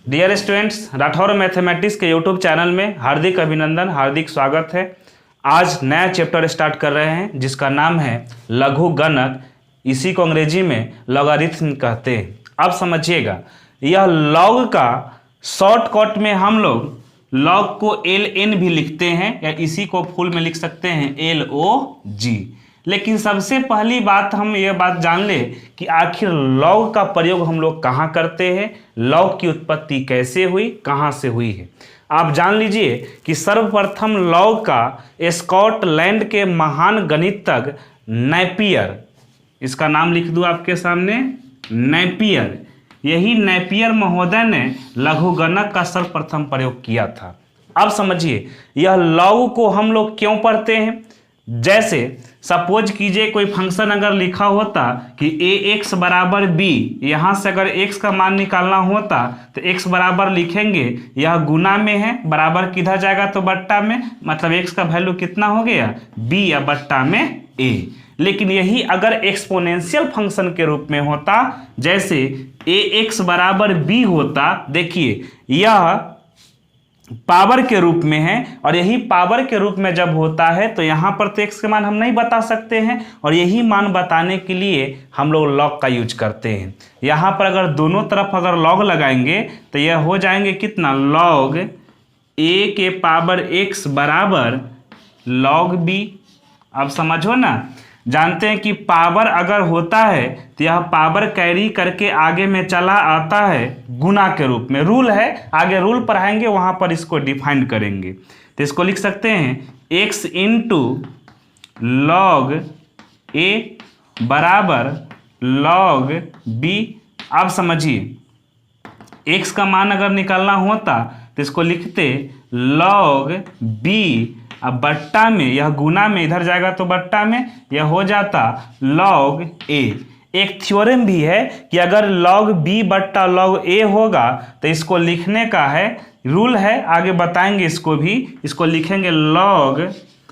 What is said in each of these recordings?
Dear students, Rathore mathematics के YouTube channel में हार्दिक अभिनंदन, हार्दिक स्वागत है। आज नया चैप्टर स्टार्ट कर रहे हैं जिसका नाम है लघु गणक। इसी को अंग्रेजी में लॉगरिथम कहते हैं। अब समझिएगा, यह लॉग का शॉर्टकट में हम लोग लॉग को LN भी लिखते हैं या इसी को फुल में लिख सकते हैं LOG। लेकिन सबसे पहली बात हम ये बात जान ले कि आखिर लॉग का प्रयोग हम लोग कहाँ करते हैं, लॉग की उत्पत्ति कैसे हुई, कहाँ से हुई है। आप जान लीजिए कि सर्वप्रथम लॉग का स्कॉटलैंड के महान गणितज्ञ नेपियर, इसका नाम लिख दूँ आपके सामने, नेपियर, यही नेपियर महोदय ने लघुगणक का सर्वप्रथम प्रयोग किया था। अब समझिए यह लॉग को हम लोग क्यों पढ़ते हैं। जैसे सपोज कीजिए कोई फंक्शन अगर लिखा होता कि ax बराबर b, यहाँ से अगर x का मान निकालना होता तो x बराबर लिखेंगे, यह गुना में है, बराबर किधर जाएगा तो बट्टा में, मतलब x का वैल्यू कितना हो गया b या बट्टा में a। लेकिन यही अगर एक्सपोनेंशियल फंक्शन के रूप में होता, जैसे ax बराबर b होता, देखिए यह पावर के रूप में है और यही पावर के रूप में जब होता है तो यहाँ पर तो x के मान हम नहीं बता सकते हैं और यही मान बताने के लिए हम लोग लॉग का यूज करते हैं। यहाँ पर अगर दोनों तरफ अगर लॉग लगाएंगे तो यह हो जाएंगे कितना, लॉग a के पावर x बराबर लॉग b। अब समझो ना, जानते हैं कि पावर अगर होता है तो यह पावर कैरी करके आगे में चला आता है गुना के रूप में। रूल है, आगे रूल पढ़ाएंगे वहाँ पर इसको डिफाइन करेंगे। तो इसको लिख सकते हैं x इंटू लॉग a बराबर लॉग b। अब समझिए x का मान अगर निकालना होता तो इसको लिखते लॉग b, अब बट्टा में, यह गुना में इधर जाएगा तो बट्टा में, यह हो जाता लॉग a। एक थ्योरम भी है कि अगर लॉग b बट्टा लॉग a होगा तो इसको लिखने का है, रूल है, आगे बताएंगे इसको भी। इसको लिखेंगे लॉग,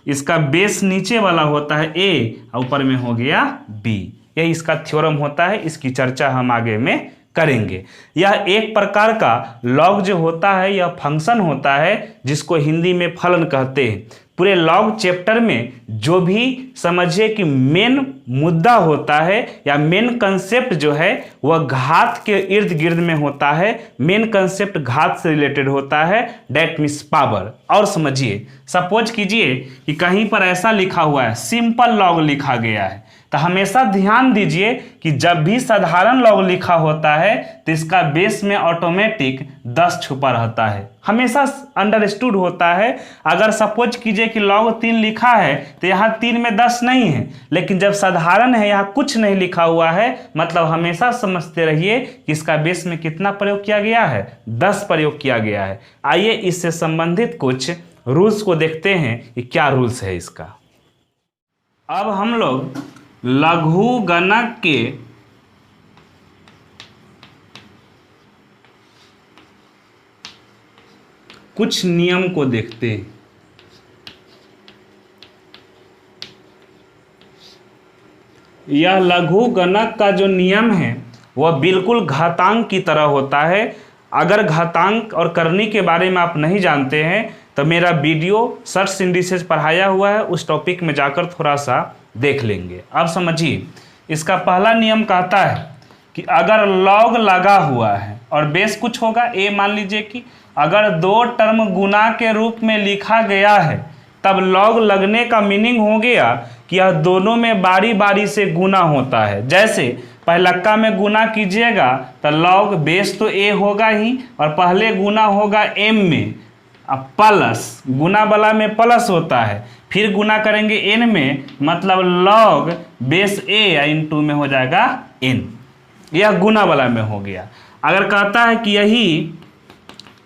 इसका बेस नीचे वाला होता है a और ऊपर में हो गया b। यही इसका थ्योरम होता है, इसकी चर्चा हम आगे में करेंगे। यह एक प्रकार का लॉग जो होता है यह फंक्शन होता है जिसको हिंदी में फलन कहते हैं। पूरे लॉग चैप्टर में जो भी समझिए कि मेन मुद्दा होता है या मेन कंसेप्ट जो है वह घात के इर्द गिर्द में होता है। मेन कंसेप्ट घात से रिलेटेड होता है, डेट मीन्स पावर। और समझिए, सपोज कीजिए कि कहीं पर ऐसा लिखा हुआ है सिंपल लॉग लिखा गया है, तो हमेशा ध्यान दीजिए कि जब भी साधारण लॉग लिखा होता है तो इसका बेस में ऑटोमेटिक 10 छुपा रहता है, हमेशा अंडरस्टूड होता है। अगर सपोज कीजिए कि लॉग 3 लिखा है तो यहाँ 3 में 10 नहीं है, लेकिन जब साधारण है यहाँ कुछ नहीं लिखा हुआ है, मतलब हमेशा समझते रहिए कि इसका बेस में कितना प्रयोग किया गया है, 10 प्रयोग किया गया है। आइए इससे संबंधित कुछ रूल्स को देखते हैं कि क्या रूल्स है इसका। अब हम लोग लघु गणक के कुछ नियम को देखते हैं। यह लघु गणक का जो नियम है वह बिल्कुल घातांक की तरह होता है। अगर घातांक और करनी के बारे में आप नहीं जानते हैं तो मेरा वीडियो सर्च इंडिसेस पढ़ाया हुआ है, उस टॉपिक में जाकर थोड़ा सा देख लेंगे। अब समझिए, इसका पहला नियम कहता है कि अगर लॉग लगा हुआ है और बेस कुछ होगा a, मान लीजिए कि अगर 2 टर्म गुना के रूप में लिखा गया है तब लॉग लगने का मीनिंग हो गया कि यह दोनों में बारी बारी से गुना होता है। जैसे पहलक्का में गुना कीजिएगा तो लॉग बेस तो a होगा ही और पहले गुना होगा m में, अब प्लस गुना वाला में प्लस होता है, फिर गुना करेंगे n में, मतलब लॉग बेस a या इंटू में हो जाएगा n। यह गुना वाला में हो गया। अगर कहता है कि यही,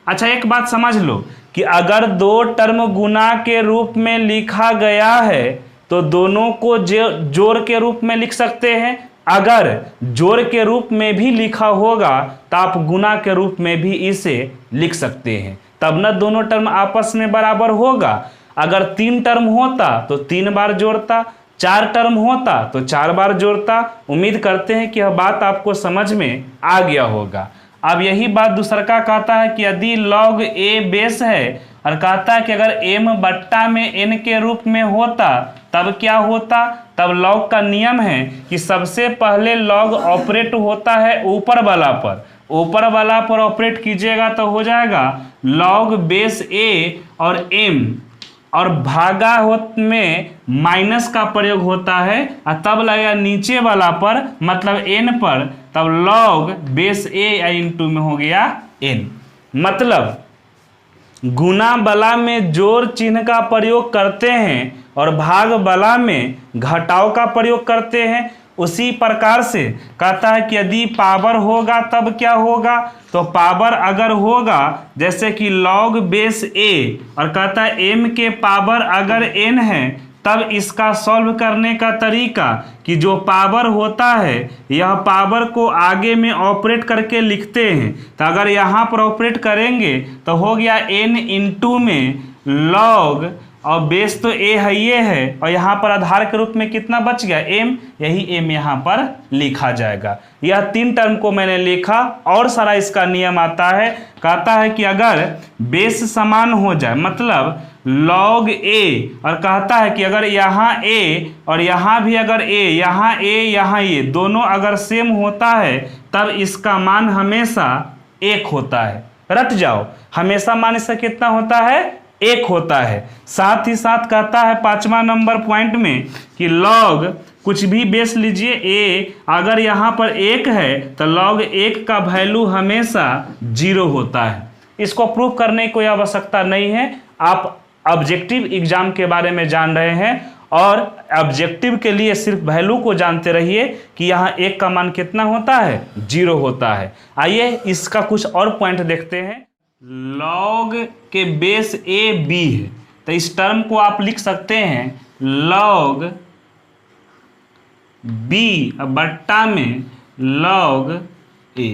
अच्छा एक बात समझ लो कि अगर 2 टर्म गुना के रूप में लिखा गया है तो दोनों को जोड़ के रूप में लिख सकते हैं। अगर जोड़ के रूप में भी लिखा होगा तो आप गुना के रूप में भी इसे लिख सकते हैं, तब ना दोनों टर्म आपस में बराबर होगा। अगर 3 टर्म होता तो 3 बार जोड़ता, 4 टर्म होता तो 4 बार जोड़ता। उम्मीद करते हैं कि यह बात आपको समझ में आ गया होगा। अब यही बात दूसरा कहता है कि यदि log a बेस है और कहता है कि अगर m बट्टा में n के रूप में होता तब क्या होता, तब log का नियम है कि सबसे पहले log ऑपरेट होता है ऊपर वाला पर, ऊपर वाला पर ऑपरेट कीजिएगा तो हो जाएगा log बेस a और m और भागा में माइनस का प्रयोग होता है और तब लगेगा नीचे वाला पर मतलब n पर, तब log बेस a इंटू में हो गया n। मतलब गुना बला में जोड़ चिन्ह का प्रयोग करते हैं और भाग बला में घटाव का प्रयोग करते हैं। उसी प्रकार से कहता है कि यदि पावर होगा तब क्या होगा, तो पावर अगर होगा जैसे कि log बेस a और कहता है m के पावर अगर n है, तब इसका सॉल्व करने का तरीका कि जो पावर होता है यह पावर को आगे में ऑपरेट करके लिखते हैं। तो अगर यहाँ पर ऑपरेट करेंगे तो हो गया n इंटू में log और बेस तो a है ये है और यहाँ पर आधार के रूप में कितना बच गया m, यही m यहाँ पर लिखा जाएगा। यह तीन टर्म को मैंने लिखा और सारा इसका नियम आता है। कहता है कि अगर बेस समान हो जाए मतलब log a और कहता है कि अगर यहाँ a और यहाँ भी अगर a, यहाँ a यहाँ ये दोनों अगर सेम होता है तब इसका मान हमेशा 1 होता है। रट जाओ, हमेशा मान इसका कितना होता है, 1 होता है। साथ ही साथ कहता है 5वां नंबर पॉइंट में कि log कुछ भी बेस लीजिए a अगर यहाँ पर 1 है तो log 1 का वैल्यू हमेशा 0 होता है। इसको प्रूव करने की कोई आवश्यकता नहीं है, आप ऑब्जेक्टिव एग्जाम के बारे में जान रहे हैं और ऑब्जेक्टिव के लिए सिर्फ वैल्यू को जानते रहिए कि यहाँ 1 का मान कितना होता है, 0 होता है। आइए इसका कुछ और पॉइंट देखते हैं। log के बेस a b है तो इस टर्म को आप लिख सकते हैं log b बट्टा में log a।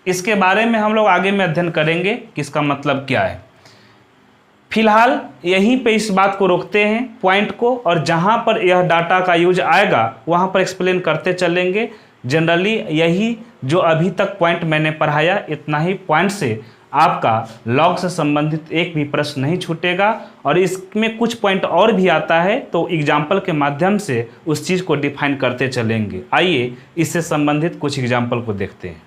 इसके बारे में हम लोग आगे में अध्ययन करेंगे कि इसका मतलब क्या है। फिलहाल यहीं पे इस बात को रोकते हैं पॉइंट को, और जहां पर यह डाटा का यूज आएगा वहां पर एक्सप्लेन करते चलेंगे। जनरली यही जो अभी तक पॉइंट मैंने पढ़ाया, इतना ही पॉइंट से आपका लॉग से संबंधित एक भी प्रश्न नहीं छूटेगा। और इसमें कुछ पॉइंट और भी आता है तो एग्जाम्पल के माध्यम से उस चीज़ को डिफाइन करते चलेंगे। आइए इससे संबंधित कुछ एग्जाम्पल को देखते हैं।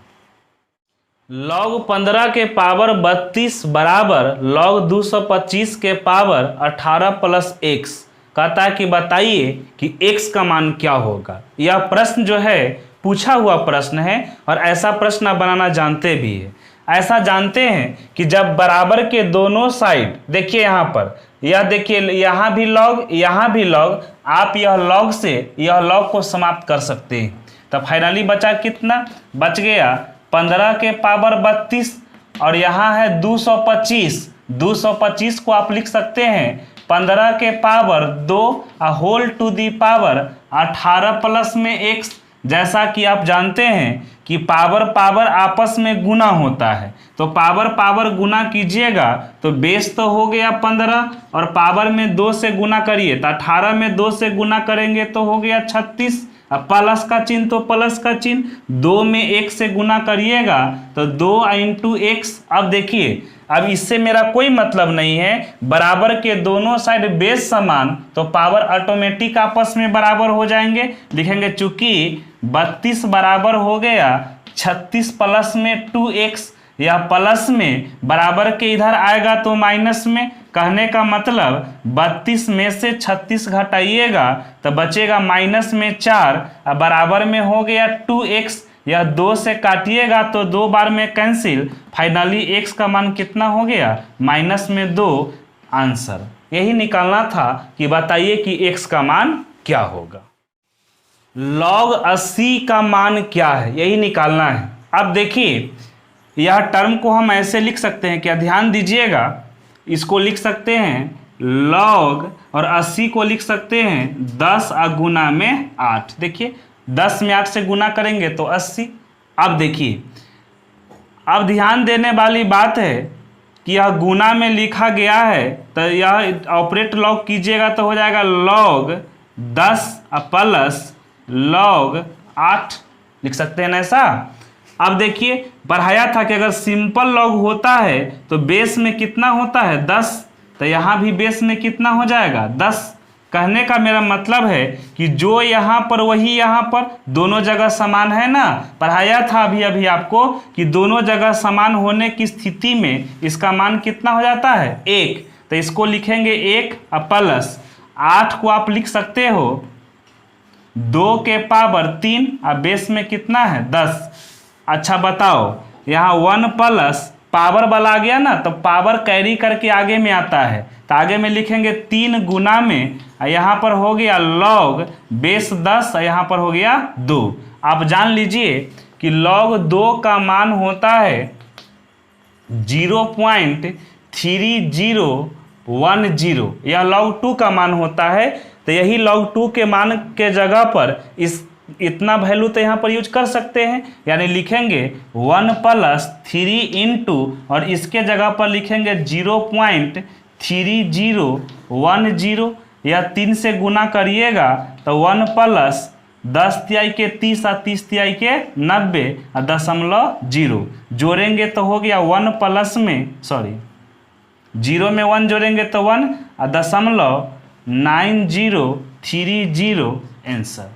log 15 के पावर 32 बराबर log 225 के पावर 18 प्लस x। कहता है कि बताइए कि x का मान क्या होगा। यह प्रश्न जो है पूछा हुआ प्रश्न है और ऐसा प्रश्न आप बनाना जानते भी है। ऐसा जानते हैं कि जब बराबर के दोनों साइड, देखिए यहाँ पर, यह देखिए यहाँ भी log यहाँ भी log, आप यह log से यह log को समाप्त कर सकते हैं। तो फाइनली बचा कितना, बच गया 15 के पावर 32 और यहाँ है 225। 225 को आप लिख सकते हैं 15 के power 2 whole to the power 18 plus में x। जैसा कि आप जानते हैं कि पावर पावर आपस में गुना होता है, तो पावर पावर गुना कीजिएगा तो बेस तो हो गया 15 और पावर में 2 से गुना करिए तो 18 में 2 से गुना करेंगे तो हो गया 36। अब प्लस का चिन्ह तो प्लस का चिन्ह, 2 में 1 से गुना करिएगा तो 2 इंटू एक्स। अब देखिए, अब इससे मेरा कोई मतलब नहीं है, बराबर के दोनों साइड बेस समान तो पावर ऑटोमेटिक आपस में बराबर हो जाएंगे। लिखेंगे चूंकि 32 बराबर हो गया 36 प्लस में 2x, या प्लस में बराबर के इधर आएगा तो माइनस में। कहने का मतलब 32 में से 36 घटाइएगा तो बचेगा माइनस में 4 और बराबर में हो गया 2x। यह 2 से काटिएगा तो 2 बार में कैंसिल, फाइनली x का मान कितना हो गया, माइनस में 2। आंसर यही निकालना था कि बताइए कि x का मान क्या होगा। log 80 का मान क्या है, यही निकालना है। अब देखिए यह टर्म को हम ऐसे लिख सकते हैं, क्या ध्यान दीजिएगा, इसको लिख सकते हैं log और 80 को लिख सकते हैं 10 गुना में 8। देखिए 10 में 8 से गुना करेंगे तो 80। अब देखिए, अब ध्यान देने वाली बात है कि यह गुना में लिखा गया है तो यह ऑपरेट log कीजिएगा तो हो जाएगा log 10 प्लस log 8, लिख सकते हैं ना ऐसा। अब देखिए पढ़ाया था कि अगर सिंपल लॉग होता है तो बेस में कितना होता है 10, तो यहाँ भी बेस में कितना हो जाएगा 10। कहने का मेरा मतलब है कि जो यहाँ पर वही यहाँ पर, दोनों जगह समान है ना। पढ़ाया था अभी अभी आपको कि दोनों जगह समान होने की स्थिति में इसका मान कितना हो जाता है 1, तो इसको लिखेंगे 1 प्लस 8 को आप लिख सकते हो 2 के पावर 3 और बेस में कितना है 10। अच्छा बताओ, यहाँ 1 प्लस पावर वाला आ गया ना, तो पावर कैरी करके आगे में आता है, तो आगे में लिखेंगे 3 गुना में, यहाँ पर हो गया लॉग बेस 10, यहाँ पर हो गया 2। आप जान लीजिए कि लॉग 2 का मान होता है 0.3010, यह log 2 का मान होता है। तो यही log 2 के मान के जगह पर इतना वैल्यू तो यहाँ पर यूज कर सकते हैं, यानी लिखेंगे 1 प्लस 3 इंटू और इसके जगह पर लिखेंगे 0.3010, या 3 से गुना करिएगा तो 1 प्लस 10 तिहाई के 30 और 30 तिहाई के 90 और 0.0 जोड़ेंगे तो हो गया 1 प्लस में 0 में 1 जोड़ेंगे तो 1 और 0.9030 आंसर।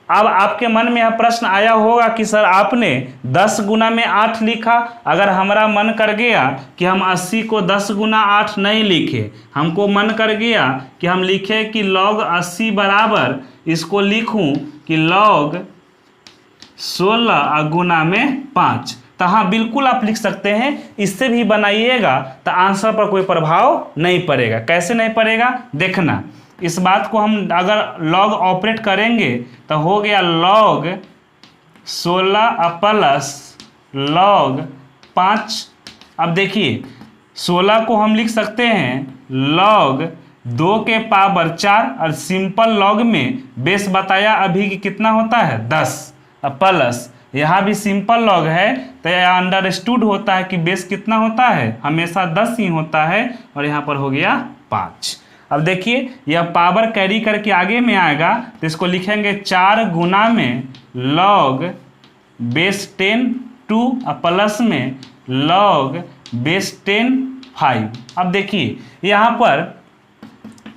अब आपके मन में यह प्रश्न आया होगा कि सर आपने 10 गुना में 8 लिखा, अगर हमारा मन कर गया कि हम 80 को 10 गुना 8 नहीं लिखे, हमको मन कर गया कि हम लिखे कि log 80 बराबर इसको लिखूं कि log 16 गुना में 5, तो हाँ बिल्कुल आप लिख सकते हैं। इससे भी बनाइएगा तो आंसर पर कोई प्रभाव नहीं पड़ेगा। कैसे नहीं पड़ेगा देखना, इस बात को हम अगर लॉग ऑपरेट करेंगे तो हो गया log 16 प्लस log 5। अब देखिए 16 को हम लिख सकते हैं log 2 के पावर 4 और सिंपल लॉग में बेस बताया अभी कि कितना होता है 10, प्लस यहाँ भी सिंपल लॉग है तो यह अंडरस्टूड होता है कि बेस कितना होता है हमेशा 10 ही होता है, और यहाँ पर हो गया 5। अब देखिए यह पावर कैरी करके आगे में आएगा तो इसको लिखेंगे 4 गुना में log बेस 10 2 प्लस में log बेस 10 5। अब देखिए यहाँ पर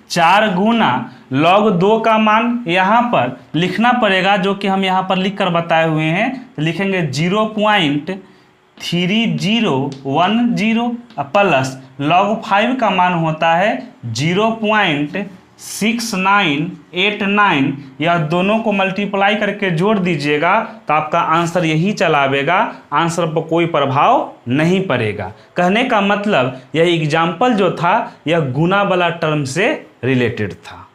4 गुना log 2 का मान यहाँ पर लिखना पड़ेगा, जो कि हम यहाँ पर लिख कर बताए हुए हैं। तो लिखेंगे 0.3010 प्लस log 5 का मान होता है 0.6989। यह दोनों को मल्टीप्लाई करके जोड़ दीजिएगा तो आपका आंसर यही चला आवेगा, आंसर पर कोई प्रभाव नहीं पड़ेगा। कहने का मतलब यह एग्जाम्पल जो था यह गुना वाला टर्म से रिलेटेड था।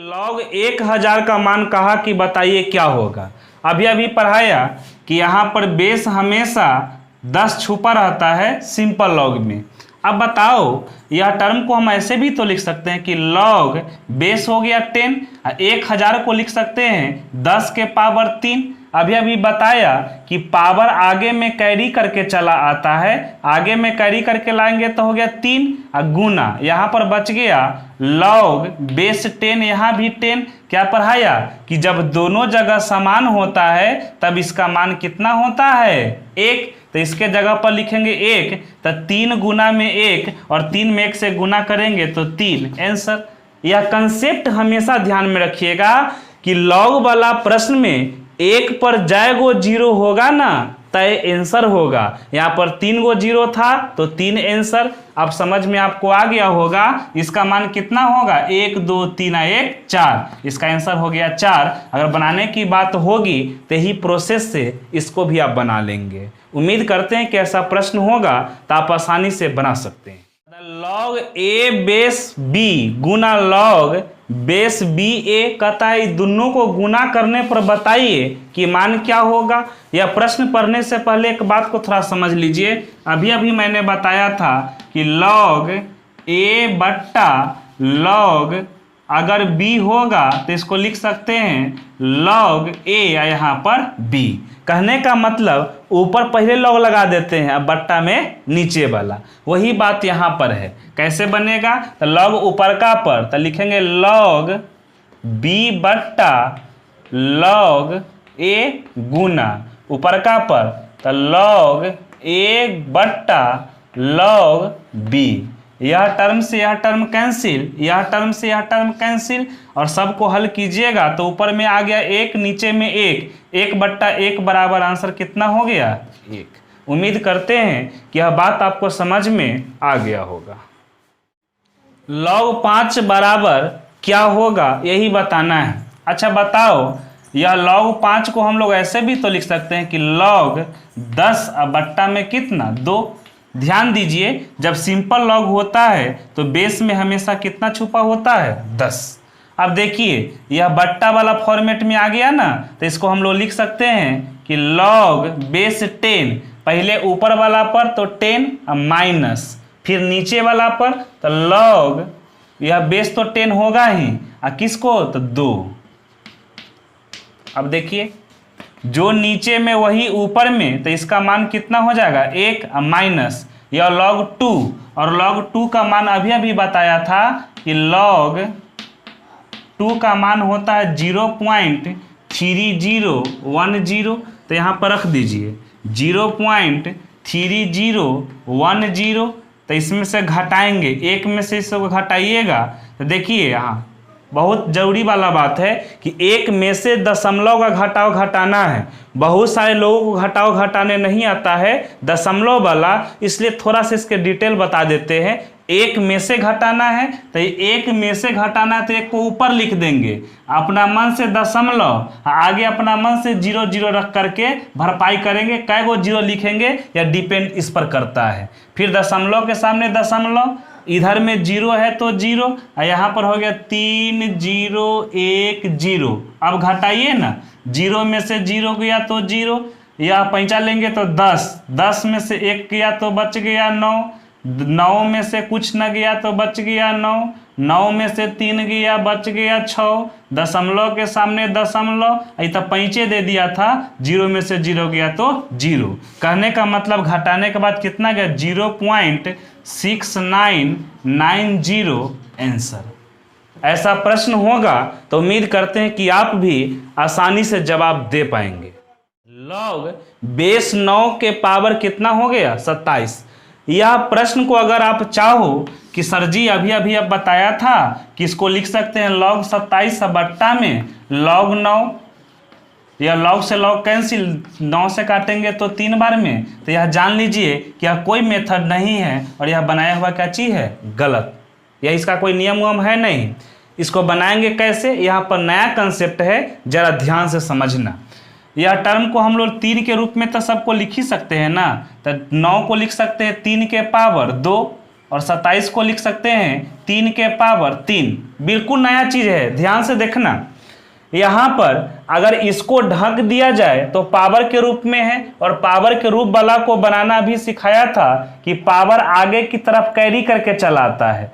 log 1000 का मान कहा कि बताइए क्या होगा। अभी अभी पढ़ाया कि यहाँ पर बेस हमेशा 10 छुपा रहता है सिंपल लॉग में। अब बताओ यह टर्म को हम ऐसे भी तो लिख सकते हैं कि log बेस हो गया 10, 1000 को लिख सकते हैं 10 के पावर 3। अभी अभी बताया कि पावर आगे में कैरी करके चला आता है, आगे में कैरी करके लाएंगे तो हो गया 3 गुना, यहाँ पर बच गया log बेस 10, यहाँ भी 10। क्या पढ़ाया कि जब दोनों जगह समान होता है तब इसका मान कितना होता है 1, तो इसके जगह पर लिखेंगे 1, तो 3 गुना में 1 और 3 में 1 से गुना करेंगे तो 3 आंसर। यह कंसेप्ट हमेशा ध्यान में रखिएगा कि लॉग वाला प्रश्न में 1 पर जाए गो 0 होगा ना तय आंसर होगा। यहाँ पर 3 गो 0 था तो 3 आंसर। अब समझ में आपको आ गया होगा इसका मान कितना होगा 1 2 3 1 4, इसका आंसर हो गया 4। अगर बनाने की बात होगी तो यही प्रोसेस से इसको भी आप बना लेंगे। उम्मीद करते हैं कि ऐसा प्रश्न होगा तो आप आसानी से बना सकते हैं। log a बेस b गुना log बेस बी ए कहता है दोनों को गुना करने पर बताइए कि मान क्या होगा। यह प्रश्न पढ़ने से पहले एक बात को थोड़ा समझ लीजिए। अभी अभी मैंने बताया था कि log a बट्टा log अगर b होगा तो इसको लिख सकते हैं log a या यहाँ पर b। कहने का मतलब ऊपर पहले log लगा देते हैं, अब बट्टा में नीचे वाला। वही बात यहाँ पर है। कैसे बनेगा तो log ऊपर का पर तो लिखेंगे log b बट्टा log a गुना ऊपर का पर तो log a बट्टा log b। यह टर्म से यह टर्म कैंसिल, यह टर्म से यह टर्म कैंसिल, और सबको हल कीजिएगा तो ऊपर में आ गया 1, नीचे में 1, 1 बट्टा 1 बराबर आंसर कितना हो गया? 1। उम्मीद करते हैं कि यह बात आपको समझ में आ गया होगा। log 5 बराबर क्या होगा यही बताना है। अच्छा बताओ, यह log 5 को हम लोग ऐसे भी तो लिख सकते हैं कि log 10 बट्टा में कितना? 2। ध्यान दीजिए, जब सिंपल लॉग होता है तो बेस में हमेशा कितना छुपा होता है? 10। अब देखिए यह बट्टा वाला फॉर्मेट में आ गया ना, तो इसको हम लोग लिख सकते हैं कि log बेस 10, पहले ऊपर वाला पर तो 10 माइनस, फिर नीचे वाला पर तो log, यह बेस तो 10 होगा ही, किसको? तो 2। अब देखिए जो नीचे में वही ऊपर में, तो इसका मान कितना हो जाएगा? 1 माइनस यह log 2, और log 2 का मान अभी अभी बताया था कि log 2 का मान होता है 0.3010, तो यहाँ पर रख दीजिए 0.3010, तो इसमें से घटाएंगे, 1 में से इसको घटाइएगा तो देखिए यहाँ बहुत जरूरी वाला बात है कि 1 में से दशमलव का घटाव घटाना है। बहुत सारे लोगों को घटाव घटाने नहीं आता है दशमलव वाला, इसलिए थोड़ा सा इसके डिटेल बता देते हैं। 1 में से घटाना है तो 1 में से घटाना है तो 1 को ऊपर लिख देंगे, अपना मन से दशमलव, आगे अपना मन से 0 0 रख करके भरपाई करेंगे। कै गो 0 लिखेंगे या डिपेंड इस पर करता है। फिर दशमलव के सामने दशमलव, इधर में 0 है तो 0, और यहाँ पर हो गया 3 0 1 0। अब घटाइए ना, 0 में से 0 गया तो 0, या पैंचा लेंगे तो 10, 10 में से 1 गया तो बच गया 9, 9 में से कुछ न गया तो बच गया 9, 9 में से 3 गया बच गया 6, दशमलव के सामने दशमलव, तो पैंचे दे दिया था, 0 में से 0 गया तो 0। कहने का मतलब घटाने के बाद कितना गया? 0.6990 आंसर। ऐसा प्रश्न होगा तो उम्मीद करते हैं कि आप भी आसानी से जवाब दे पाएंगे। log बेस 9 के पावर कितना हो गया? 27। यह प्रश्न को अगर आप चाहो कि सर जी अभी अभी अब बताया था कि इसको लिख सकते हैं log 27 बट्टा में log 9, यह log से log कैंसिल, 9 से काटेंगे तो 3 बार में, तो यह जान लीजिए कि यह कोई मेथड नहीं है और यह बनाया हुआ क्या चीज़ है? गलत। यह इसका कोई नियम उयम है नहीं। इसको बनाएंगे कैसे? यहाँ पर नया कंसेप्ट है, जरा ध्यान से समझना। यह टर्म को हम लोग 3 के रूप में तो सबको लिख ही सकते हैं ना, तो 9 को लिख सकते हैं 3 के पावर 2, और 27 को लिख सकते हैं 3 के पावर 3। बिल्कुल नया चीज़ है, ध्यान से देखना। यहाँ पर अगर इसको ढक दिया जाए तो पावर के रूप में है, और पावर के रूप वाला को बनाना भी सिखाया था कि पावर आगे की तरफ कैरी करके चलाता है,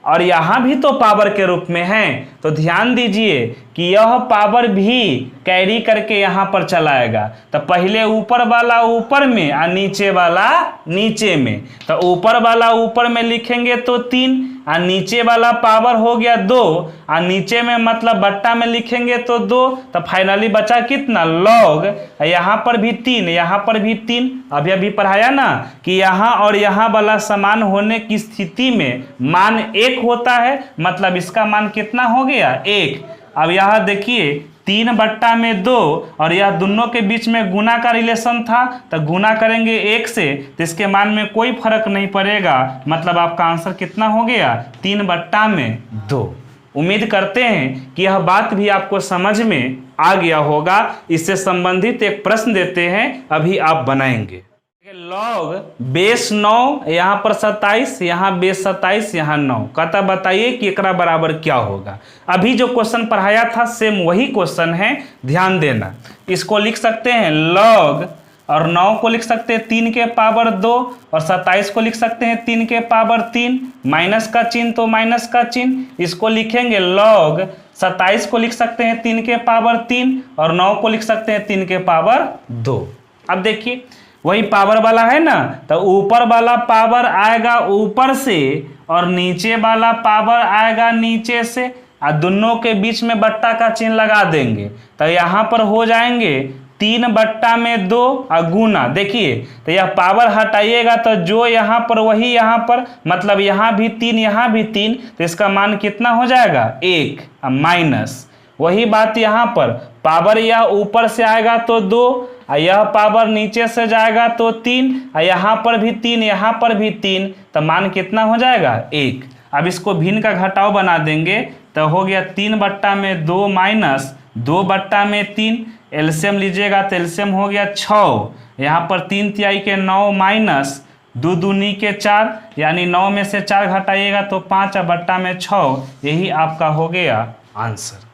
और यहाँ भी तो पावर के रूप में है, तो ध्यान दीजिए कि यह पावर भी कैरी करके यहाँ पर चलाएगा। तो पहले ऊपर वाला ऊपर में और नीचे वाला नीचे में, तो ऊपर वाला ऊपर में लिखेंगे तो 3, और नीचे वाला पावर हो गया 2, और नीचे में मतलब बट्टा में लिखेंगे तो 2, तो फाइनली बचा कितना? log, यहाँ पर भी 3, यहाँ पर भी 3। अभी अभी पढ़ाया ना कि यहाँ और यहाँ वाला समान होने की स्थिति में मान 1 होता है, मतलब इसका मान कितना हो गया? 1। अब यहाँ देखिए 3 बट्टा में 2, और यह दोनों के बीच में गुना का रिलेशन था, तो गुना करेंगे 1 से, तो इसके मान में कोई फर्क नहीं पड़ेगा, मतलब आपका आंसर कितना हो गया? 3 बट्टा में 2। उम्मीद करते हैं कि यह बात भी आपको समझ में आ गया होगा। इससे संबंधित एक प्रश्न देते हैं, अभी आप बनाएंगे। log बेस 9, यहाँ पर 27, यहाँ बेस 27, यहाँ 9, कहता बताइए कि एकरा बराबर क्या होगा। अभी जो क्वेश्चन पढ़ाया था सेम वही क्वेश्चन है, ध्यान देना। इसको लिख सकते हैं log, और 9 को लिख सकते हैं 3 के पावर 2, और 27 को लिख सकते हैं 3 के पावर 3, माइनस का चिन्ह तो माइनस का चिन्ह। इसको लिखेंगे log 27 को लिख सकते हैं 3 के पावर 3, और 9 को लिख सकते हैं 3 के पावर 2। अब देखिए वही पावर वाला है ना, तो ऊपर वाला पावर आएगा ऊपर से, और नीचे वाला पावर आएगा नीचे से, और दोनों के बीच में बट्टा का चिन्ह लगा देंगे, तो यहाँ पर हो जाएंगे 3/2 और गुना, देखिए तो यह पावर हटाइएगा तो जो यहाँ पर वही यहाँ पर, मतलब यहाँ भी 3 यहाँ भी 3, तो इसका मान कितना हो जाएगा 1 माइनस वही बात यहाँ पर, पावर यह ऊपर से आएगा तो 2 और यह पावर नीचे से जाएगा तो 3 और यहाँ पर भी 3 यहाँ पर भी 3, तो मान कितना हो जाएगा 1। अब इसको भिन्न का घटाव बना देंगे तो हो गया 3/2 माइनस 2/3, एलसीएम लीजिएगा तो एलसीएम हो गया 6, यहाँ पर 3 तिहाई के 9 माइनस 2 दूनी के 4, यानी 9 में से 4 घटाइएगा तो 5/6, यही आपका हो गया आंसर।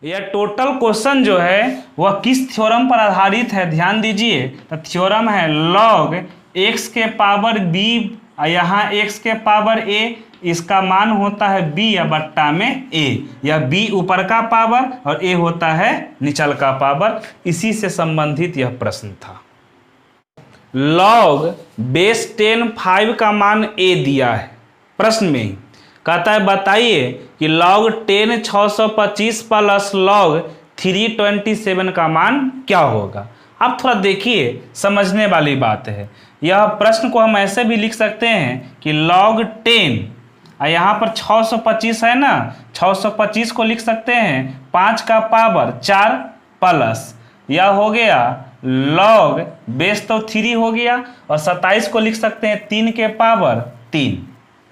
यह टोटल क्वेश्चन जो है वह किस थ्योरम पर आधारित है, ध्यान दीजिए, तो थ्योरम है log x के पावर b, यहाँ x के पावर a, इसका मान होता है b या बट्टा में a, यह b ऊपर का पावर और a होता है निचल का पावर, इसी से संबंधित यह प्रश्न था। log बेस 10 5 का मान a दिया है प्रश्न में ही, कहता है बताइए कि log 10 625 प्लस log 327 का मान क्या होगा। अब थोड़ा देखिए, समझने वाली बात है, यह प्रश्न को हम ऐसे भी लिख सकते हैं कि log 10, यहाँ पर 625 है ना, 625 को लिख सकते हैं 5 का पावर 4 प्लस यह हो गया log बेस तो 3 हो गया, और 27 को लिख सकते हैं 3 के पावर 3।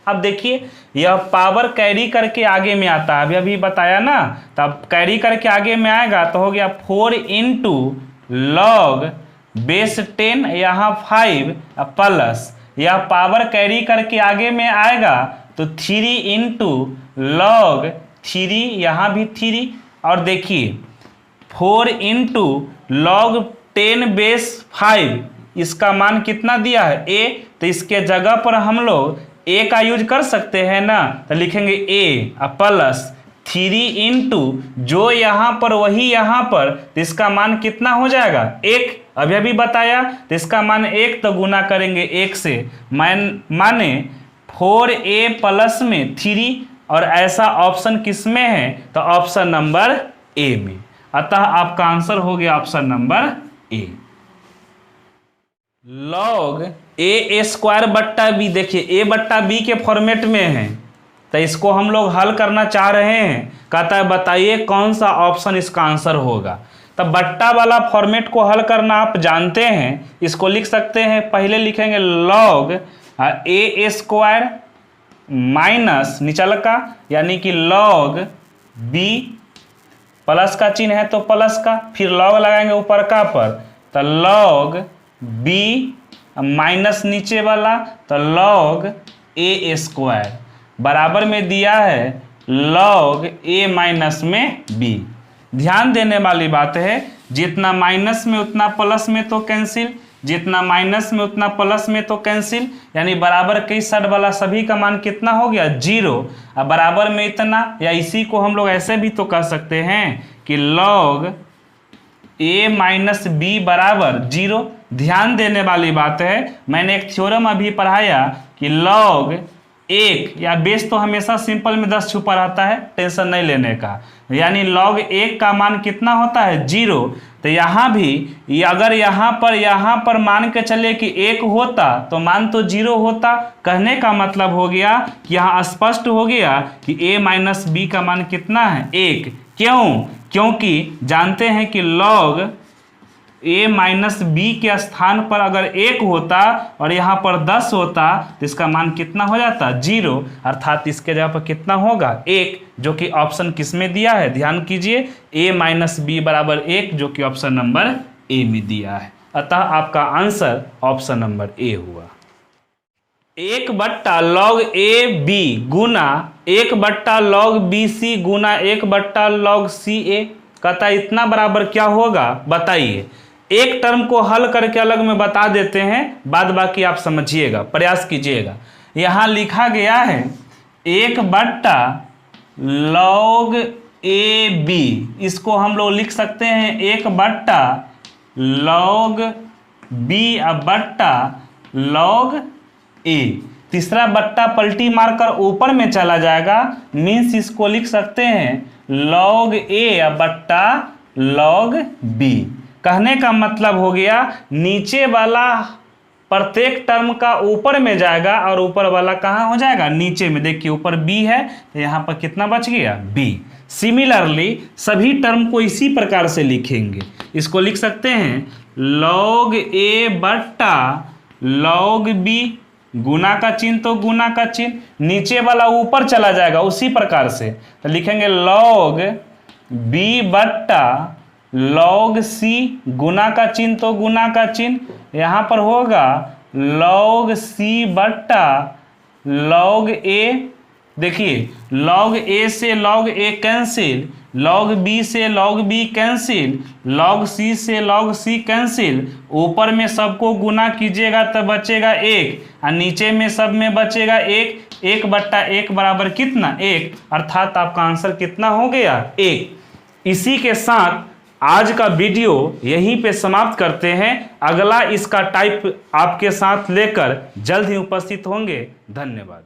अब देखिए यह पावर कैरी करके आगे में आता है, अभी बताया ना, तब कैरी करके आगे में आएगा तो हो गया 4 इंटू log बेस 10 यहाँ 5 प्लस यह पावर कैरी करके आगे में आएगा तो 3 इंटू log 3 यहाँ भी 3, और देखिए 4 इंटू log 10 बेस 5, इसका मान कितना दिया है a, तो इसके जगह पर हम लोग a का यूज कर सकते हैं ना, तो लिखेंगे a प्लस 3 इंटू जो यहाँ पर वही यहाँ पर, तो इसका मान कितना हो जाएगा 1, अभी बताया, तो इसका मान 1, तो गुना करेंगे 1 से, माने 4a प्लस में 3, और ऐसा ऑप्शन किस में है, तो ऑप्शन नंबर ए में, अतः आपका आंसर हो गया option number A. log a square बट्टा b, देखिए a बट्टा b के फॉर्मेट में है, तो इसको हम लोग हल करना चाह रहे हैं, कहता है बताइए कौन सा ऑप्शन इसका आंसर होगा। तो बट्टा वाला फॉर्मेट को हल करना आप जानते हैं, इसको लिख सकते हैं, पहले लिखेंगे log a स्क्वायर माइनस निचल का, यानी कि log b, प्लस का चिन्ह है तो प्लस का, फिर log लगाएंगे ऊपर का पर, तो log b माइनस नीचे वाला, तो log a स्क्वायर बराबर में दिया है log a माइनस में b। ध्यान देने वाली बात है, जितना माइनस में उतना प्लस में तो कैंसिल, जितना माइनस में उतना प्लस में तो कैंसिल, यानी बराबर के साइड वाला सभी का मान कितना हो गया 0, अब बराबर में इतना, या इसी को हम लोग ऐसे भी तो कह सकते हैं कि log a माइनस b बराबर 0। ध्यान देने वाली बात है, मैंने एक थ्योरम अभी पढ़ाया कि log 1 या बेस तो हमेशा सिंपल में 10 छुपा रहता है, टेंशन नहीं लेने का, यानी log 1 का मान कितना होता है 0, तो यहाँ भी अगर यहाँ पर मान के चले कि 1 होता तो मान तो 0 होता, कहने का मतलब हो गया कि यहाँ स्पष्ट हो गया कि a माइनस b का मान कितना है 1। क्यों? क्योंकि जानते हैं कि log a माइनस b के स्थान पर अगर 1 होता और यहाँ पर 10 होता तो इसका मान कितना हो जाता 0, अर्थात इसके जगह पर कितना होगा 1, जो कि ऑप्शन किस में दिया है, ध्यान कीजिए, a माइनस b बराबर 1, जो कि ऑप्शन नंबर ए में दिया है, अतः आपका आंसर ऑप्शन नंबर ए हुआ। 1/log ab गुना 1/log bc गुना 1/log ca, कहता इतना बराबर क्या होगा बताइए। एक टर्म को हल करके अलग में बता देते हैं, बाद बाकी आप समझिएगा, प्रयास कीजिएगा। यहाँ लिखा गया है 1/log ab, इसको हम लोग लिख सकते हैं 1/log b /log a, तीसरा बट्टा पलटी मारकर ऊपर में चला जाएगा, मीन्स इसको लिख सकते हैं log a /log b। कहने का मतलब हो गया नीचे वाला प्रत्येक टर्म का ऊपर में जाएगा और ऊपर वाला कहाँ हो जाएगा, नीचे में। देखिए ऊपर b है तो यहाँ पर कितना बच गया, b। सिमिलरली सभी टर्म को इसी प्रकार से लिखेंगे। इसको लिख सकते हैं log a बट्टा log b, गुना का चिन्ह तो गुना का चिन्ह, नीचे वाला ऊपर चला जाएगा उसी प्रकार से, तो लिखेंगे log b बट्टा log c, गुना का चिन्ह तो गुना का चिन्ह, यहाँ पर होगा log c बट्टा log a। देखिए log a से log a cancel, log b से log b cancel, log c से log c कैंसिल, ऊपर में सबको गुना कीजिएगा तो बचेगा 1 और नीचे में सब में बचेगा 1। 1 बट्टा 1 बराबर कितना, 1, अर्थात आपका आंसर कितना हो गया, 1। इसी के साथ आज का वीडियो यहीं पे समाप्त करते हैं। अगला इसका टाइप आपके साथ लेकर जल्द ही उपस्थित होंगे। धन्यवाद।